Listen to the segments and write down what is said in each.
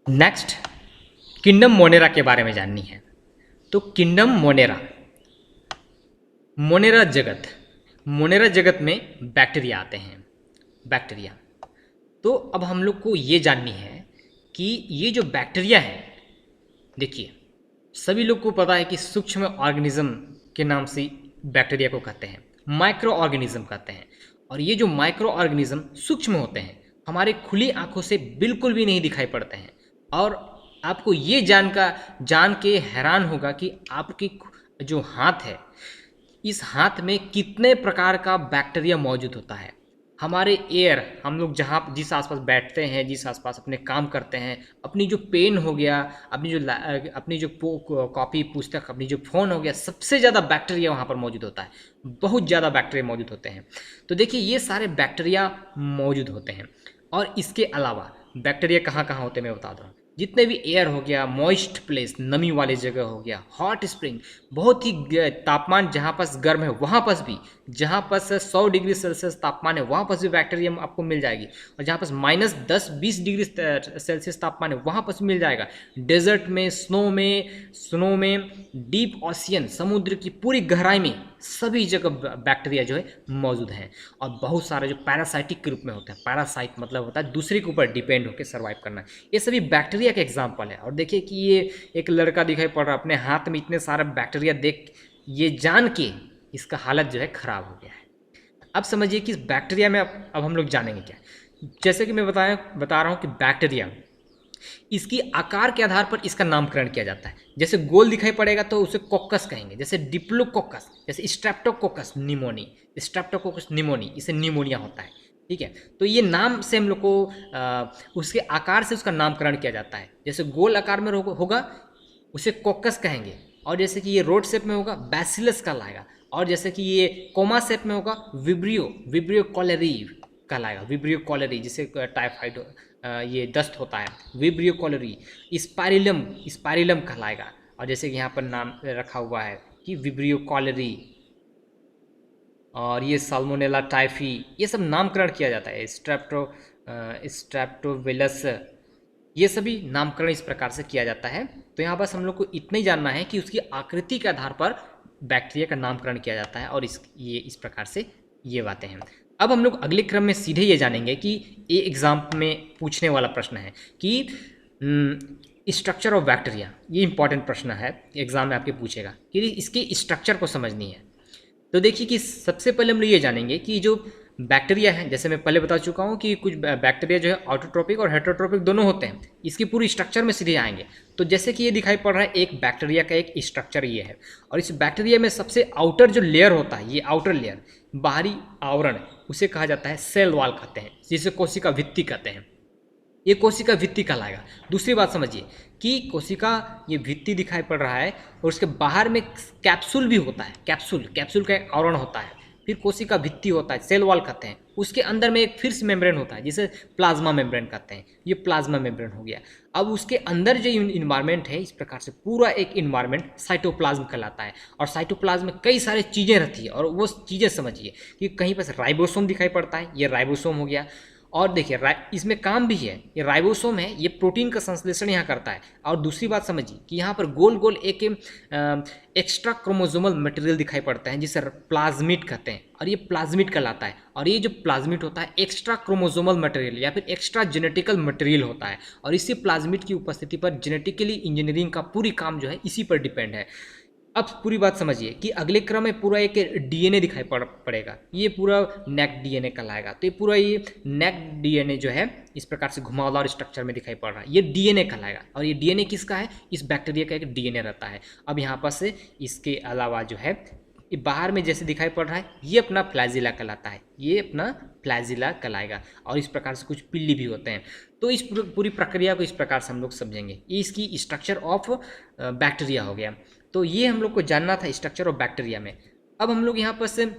Next kingdom Monera के बारे में जाननी है। तो किंगडम मोनेरा, मोनेरा जगत में बैक्टीरिया आते हैं, बैक्टीरिया। तो अब हम लोग को ये जाननी है कि ये जो बैक्टीरिया है, देखिए सभी लोग को पता है कि सूक्ष्म ऑर्गेनिज्म के नाम से बैक्टीरिया को कहते हैं, माइक्रो ऑर्गेनिज्म कहते हैं। और ये जो माइक्रो ऑर्गेनिज्म सूक्ष्म होते हैं, हमारे खुली आंखों से बिल्कुल भी नहीं दिखाई पड़ते हैं। और आपको ये जान के हैरान होगा कि आपकी जो हाथ है, इस हाथ में कितने प्रकार का बैक्टीरिया मौजूद होता है। हमारे एयर, हम लोग जहाँ जिस आसपास बैठते हैं, जिस आसपास अपने काम करते हैं, अपनी जो पेन हो गया, अपनी जो कॉपी पुस्तक, अपनी जो फ़ोन हो गया, सबसे ज़्यादा बैक्टीरिया वहाँ पर मौजूद होता है। बहुत ज़्यादा बैक्टीरिया मौजूद होते हैं। तो देखिए ये सारे बैक्टीरिया मौजूद होते हैं। और इसके अलावा बैक्टीरिया कहाँ कहाँ होते हैं मैं बता दूँ। जितने भी एयर हो गया, मॉइस्ट प्लेस, नमी वाली जगह हो गया, हॉट स्प्रिंग, बहुत ही तापमान जहाँ पास गर्म है वहाँ पास भी, जहाँ पास 100 डिग्री सेल्सियस तापमान है वहाँ पास भी बैक्टीरिया आपको मिल जाएगी। और जहाँ पास -10-20 डिग्री सेल्सियस तापमान है वहाँ पास मिल जाएगा। डेजर्ट में, स्नो में, डीप ओशियन, समुद्र की पूरी गहराई में सभी जगह बैक्टीरिया जो है मौजूद हैं। और बहुत सारे जो पैरासाइटिक के रूप में होते हैं, पैरासाइट मतलब होता है दूसरे के ऊपर डिपेंड होकर सर्वाइव करना, ये सभी बैक्टीरिया के एग्जाम्पल है। और देखिए कि ये एक लड़का दिखाई पड़ रहा है, अपने हाथ में इतने सारे बैक्टीरिया देख ये जान के इसका हालत जो है खराब हो गया है। अब समझिए कि इस बैक्टीरिया में अब हम लोग जानेंगे क्या। जैसे कि मैं बता रहा हूँ कि बैक्टीरिया, इसकी आकार के आधार पर इसका नामकरण किया जाता है। जैसे गोल दिखाई पड़ेगा तो उसे कोकस कहेंगे, जैसे डिप्लोकोकस, जैसे स्ट्रेप्टोकोकस निमोनी, इसे निमोनिया होता है। ठीक है, तो ये नाम से हम लोग को उसके आकार से उसका नामकरण किया जाता है। जैसे गोल आकार में होगा उसे कोकस कहेंगे, और जैसे कि ये रोड शेप में होगा बैसिलस कहलाएगा, और जैसे कि ये कोमा शेप में होगा विब्रियो कॉलेरी कहलाएगा, विब्रियो कॉलेरी, जिसे टाइफाइड ये दस्त होता है, विब्रियो कॉलेरी। स्पाइरिलम कहलाएगा, और जैसे कि यहाँ पर नाम रखा हुआ है कि विब्रियो कॉलेरी, और ये साल्मोनेला टाइफी, ये सब नामकरण किया जाता है। स्ट्रेप्टोविलस, ये सभी नामकरण इस प्रकार से किया जाता है। तो यहाँ बस हम लोग को इतना ही जानना है कि उसकी आकृति के आधार पर बैक्टीरिया का नामकरण किया जाता है, और इस प्रकार से ये बातें हैं। अब हम लोग अगले क्रम में सीधे ये जानेंगे कि ये एग्जाम में पूछने वाला प्रश्न है कि स्ट्रक्चर ऑफ बैक्टीरिया, ये इंपॉर्टेंट प्रश्न है, एग्जाम में आपके पूछेगा कि इसके स्ट्रक्चर को समझनी है। तो देखिए कि सबसे पहले हम लोग ये जानेंगे कि जो बैक्टीरिया है, जैसे मैं पहले बता चुका हूँ कि कुछ बैक्टीरिया जो है ऑटोट्रोपिक और हेटरोट्रोपिक दोनों होते हैं। इसकी पूरी स्ट्रक्चर में सीधे आएंगे। तो जैसे कि ये दिखाई पड़ रहा है, एक बैक्टीरिया का एक स्ट्रक्चर ये है, और इस बैक्टीरिया में सबसे आउटर जो लेयर होता है, ये आउटर लेयर, बाहरी आवरण, उसे कहा जाता है सेल वॉल कहते हैं, जिसे कोशिका भित्ति कहते हैं। ये कोशिका भित्ति कहलाएगा। दूसरी बात समझिए कि कोशिका ये भित्ति दिखाई पड़ रहा है, और उसके बाहर में कैप्सूल भी होता है, कैप्सूल का एक आवरण होता है, फिर कोशिका भित्ति होता है, सेल वॉल कहते हैं। उसके अंदर में एक फिर से मेम्ब्रेन होता है, जिसे प्लाज्मा मेम्ब्रेन कहते हैं। ये प्लाज्मा मेम्ब्रेन हो गया। अब उसके अंदर जो इन्वायरमेंट है, इस प्रकार से पूरा एक इन्वायरमेंट साइटोप्लाज्म कहलाता है। और साइटोप्लाज्म में कई सारी चीज़ें रहती है, और वो चीज़ें समझिए कि कहीं पर राइबोसोम दिखाई पड़ता है, ये राइबोसोम हो गया। और देखिए इसमें काम भी है, ये राइबोसोम है, ये प्रोटीन का संश्लेषण यहाँ करता है। और दूसरी बात समझिए कि यहाँ पर गोल गोल एक एक्स्ट्रा क्रोमोसोमल मटेरियल दिखाई पड़ता है, जिसे प्लाज्मिड कहते हैं, और ये प्लाज्मिड कहलाता है। और ये जो प्लाज्मिड होता है एक्स्ट्रा क्रोमोसोमल मटेरियल या फिर एक्स्ट्रा जेनेटिकल मटेरियल होता है, और इसी प्लाज्मिड की उपस्थिति पर जेनेटिकली इंजीनियरिंग का पूरी काम जो है इसी पर डिपेंड है। अब पूरी बात समझिए कि अगले क्रम में पूरा एक डीएनए दिखाई पड़ेगा, ये पूरा नेक डीएनए कहलाएगा। तो ये पूरा ये नेक डीएनए जो है इस प्रकार से घुमावदार स्ट्रक्चर में दिखाई पड़ रहा है, ये डीएनए कहलाएगा। और ये डीएनए किसका है? इस बैक्टीरिया का एक डीएनए रहता है। अब यहाँ पर से इसके अलावा जो है ये बाहर में जैसे दिखाई पड़ रहा है, ये अपना फ्लैजिला कहलाता है, ये अपना फ्लैजिला कहलाएगा। और इस प्रकार से कुछ पिल्ली भी होते हैं। तो इस पूरी प्रक्रिया को इस प्रकार से हम लोग समझेंगे। ये इसकी स्ट्रक्चर ऑफ बैक्टीरिया हो गया। तो ये हम लोग को जानना था स्ट्रक्चर ऑफ बैक्टीरिया में। अब हम लोग यहाँ पर से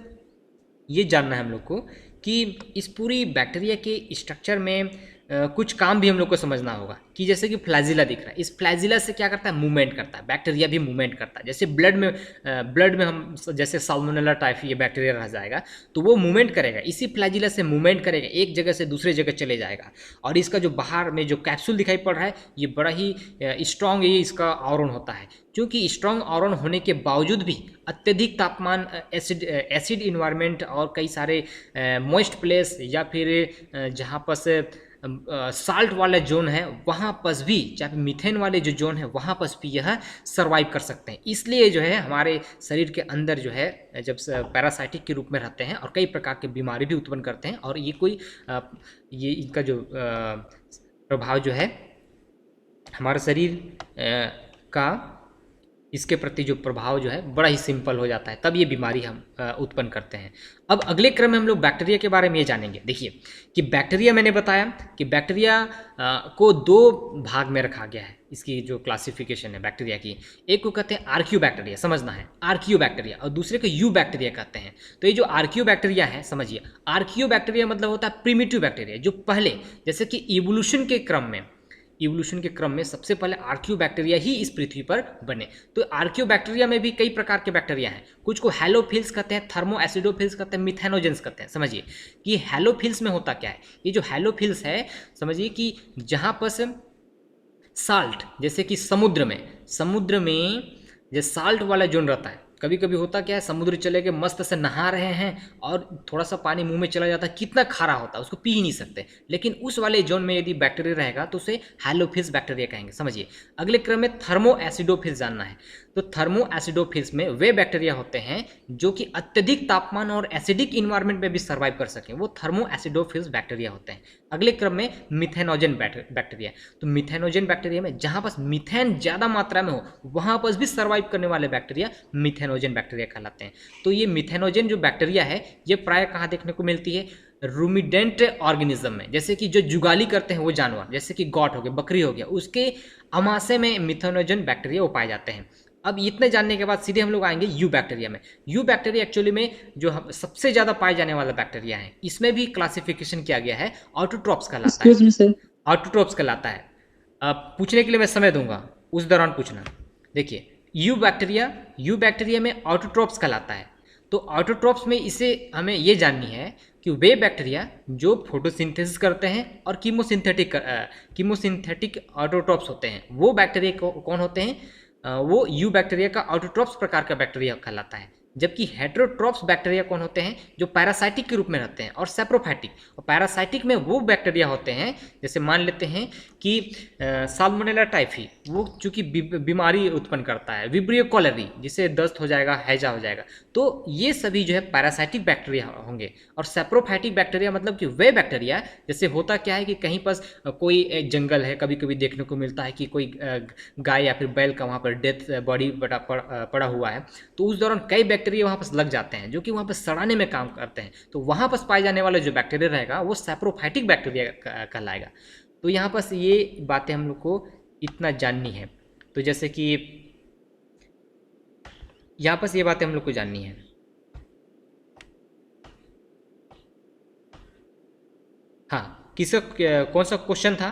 ये जानना है हम लोग को कि इस पूरी बैक्टीरिया के स्ट्रक्चर में कुछ काम भी हम लोग को समझना होगा कि जैसे कि फ्लैजिला दिख रहा है, इस फ्लैजिला से क्या करता है, मूवमेंट करता है, बैक्टीरिया भी मूवमेंट करता है। जैसे ब्लड में हम जैसे साल्मोनेला टाइफी ये बैक्टीरिया रह जाएगा तो वो मूवमेंट करेगा, इसी फ्लैजिला से मूवमेंट करेगा, एक जगह से दूसरे जगह चले जाएगा। और इसका जो बाहर में जो कैप्सूल दिखाई पड़ रहा है ये बड़ा ही स्ट्रॉन्ग ये इसका आवरण होता है। क्योंकि स्ट्रॉन्ग आवरण होने के बावजूद भी अत्यधिक तापमान, एसिड इन्वायरमेंट और कई सारे मॉइस्ट प्लेस या फिर जहाँ पर से साल्ट वाले जोन है वहाँ पर भी, चाहे मीथेन वाले जो जोन है वहाँ पर भी यह सर्वाइव कर सकते हैं। इसलिए जो है हमारे शरीर के अंदर जो है जब पैरासाइटिक के रूप में रहते हैं और कई प्रकार की बीमारी भी उत्पन्न करते हैं। और ये कोई ये इनका जो प्रभाव जो है हमारे शरीर का इसके प्रति जो प्रभाव जो है बड़ा ही सिंपल हो जाता है, तब ये बीमारी हम उत्पन्न करते हैं। अब अगले क्रम में हम लोग बैक्टीरिया के बारे में ये जानेंगे। देखिए कि बैक्टीरिया, मैंने बताया कि बैक्टीरिया को दो भाग में रखा गया है, इसकी जो क्लासिफिकेशन है बैक्टीरिया की। एक को कहते हैं आर्कियो बैक्टीरिया, समझना है आर्कियो बैक्टीरिया, और दूसरे को यू बैक्टीरिया कहते हैं। तो ये जो आर्कियो बैक्टीरिया है, समझिए आर्कियो बैक्टीरिया मतलब होता है प्रिमिटिव बैक्टीरिया, जो पहले जैसे कि इवोल्यूशन के क्रम में सबसे पहले आर्कियो बैक्टीरिया ही इस पृथ्वी पर बने। तो आर्कियो बैक्टीरिया में भी कई प्रकार के बैक्टीरिया हैं, कुछ को हैलोफिल्स कहते हैं, थर्मो एसिडोफिल्स कहते हैं, मिथेनोजेंस कहते हैं। समझिए कि हैलोफिल्स में होता क्या है, ये जो हैलोफिल्स है समझिए कि जहाँ पर साल्ट, जैसे कि समुद्र में जो साल्ट वाला जोन रहता है, कभी कभी होता क्या है, समुद्र चले गए, मस्त से नहा रहे हैं और थोड़ा सा पानी मुंह में चला जाता है, कितना खारा होता है, उसको पी ही नहीं सकते। लेकिन उस वाले जोन में यदि बैक्टीरिया रहेगा तो उसे हैलोफिल्स बैक्टीरिया कहेंगे। समझिए अगले क्रम में थर्मो एसिडोफिल्स जानना है। तो थर्मो एसिडोफिल्स में वे बैक्टीरिया होते हैं जो कि अत्यधिक तापमान और एसिडिक इन्वायरमेंट में भी सर्वाइव कर सकें, वो थर्मो एसिडोफिल्स बैक्टीरिया होते हैं। अगले क्रम में मिथेनोजन बैक्टीरिया। तो मिथेनोजन बैक्टीरिया में जहाँ पर मीथेन ज़्यादा मात्रा में हो वहाँ पर भी सर्वाइव करने वाले बैक्टीरिया मिथेनोजन बैक्टीरिया कहलाते हैं। तो ये मिथेनोजन जो बैक्टीरिया है ये प्राय कहाँ देखने को मिलती है, रूमिडेंट ऑर्गेनिज्म में, जैसे कि जो जुगाली करते हैं वो जानवर, जैसे कि गॉट हो गया, बकरी हो गया, उसके अमाशय में मिथेनोजन बैक्टीरिया वो पाए जाते हैं। अब इतने जानने के बाद सीधे हम लोग आएंगे यू बैक्टीरिया में। यू बैक्टीरिया एक्चुअली में जो सबसे ज़्यादा पाए जाने वाला बैक्टीरिया है, इसमें भी क्लासिफिकेशन किया गया है, ऑटोट्रॉप्स कहलाता है। ऑटोट्रॉप्स कहलाता है। अब पूछने के लिए मैं समय दूंगा, उस दौरान पूछना। देखिए यू बैक्टीरिया में ऑटोट्रॉप्स कहलाता है। तो ऑटोट्रॉप्स में इसे हमें ये जाननी है कि वे बैक्टीरिया जो फोटोसिंथेसिस करते हैं और कीमोसिंथेटिक ऑटोट्रॉप्स होते हैं, वो बैक्टीरिया कौन होते हैं, वो यू बैक्टीरिया का ऑटोट्रॉप्स प्रकार का बैक्टीरिया कहलाता है। जबकि हेटेरोट्रॉप्स बैक्टीरिया कौन होते हैं, जो पैरासाइटिक के रूप में रहते हैं, और सेप्रोफाइटिक। और पैरासाइटिक में वो बैक्टीरिया होते हैं, जैसे मान लेते हैं कि साल्मोनेला टाइफी, वो चूंकि बीमारी उत्पन्न करता है, विब्रियो कॉलेरी, जिससे दस्त हो जाएगा, हैजा हो जाएगा, तो ये सभी जो है पैरासाइटिक बैक्टीरिया होंगे। और सेप्रोफाइटिक बैक्टीरिया मतलब कि वे बैक्टीरिया, जैसे होता क्या है कि कहीं पर कोई एक जंगल है, कभी कभी देखने को मिलता है कि कोई गाय या फिर बैल का वहाँ पर डेथ बॉडी पड़ा हुआ है, तो उस दौरान कई बैक्टीरिया वहाँ पर लग जाते हैं जो कि वहाँ पर सड़ाने में काम करते हैं। तो वहाँ पर पाए जाने वाला जो बैक्टीरिया रहेगा वो सेप्रोफाइटिक बैक्टीरिया कहलाएगा। तो यहाँ पर ये बातें हम लोग को इतना जाननी है। तो जैसे कि यहाँ पर ये बातें हम लोग को जाननी है। हाँ, कौन सा क्वेश्चन था,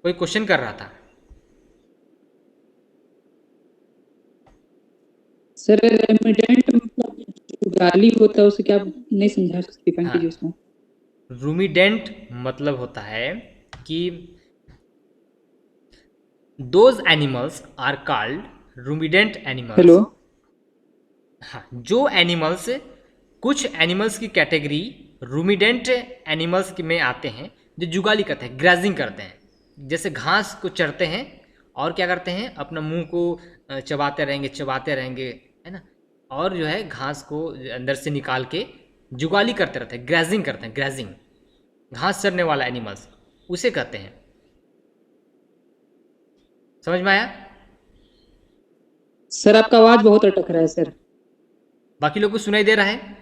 कोई क्वेश्चन कर रहा था? सर रेमिडेंट मतलब जो गाली होता है उसे क्या नहीं समझा सकती पंडित जी उसको? रूमिडेंट मतलब होता है कि those animals are called ruminant animals. Hello, हाँ, जो एनिमल्स, कुछ एनिमल्स की कैटेगरी रूमिडेंट एनिमल्स में आते हैं जो जुगाली करते हैं, ग्रेजिंग करते हैं, जैसे घास को चरते हैं और क्या करते हैं, अपना मुंह को चबाते रहेंगे, है ना, और जो है घास को अंदर से निकाल के जुगाली करते रहते हैं, ग्रेजिंग करते हैं, ग्रेजिंग, घास चरने वाला एनिमल्स उसे कहते हैं। समझ में आया? सर आपका आवाज बहुत अटक रहा है सर। बाकी लोग को सुनाई दे रहा है?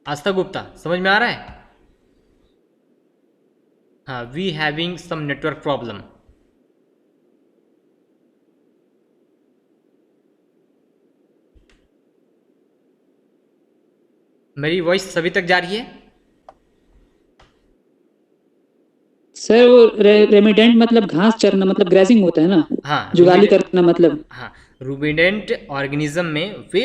आस्था गुप्ता समझ में आ रहा है? हाँ, we having some network problem. मेरी वॉइस सभी तक जा रही है? सर वो रेमिडेंट मतलब घास चरना, मतलब ग्रेजिंग होता है ना, हाँ, जुगाली करना मतलब। हाँ, रूमिनेंट ऑर्गेनिज्म में वे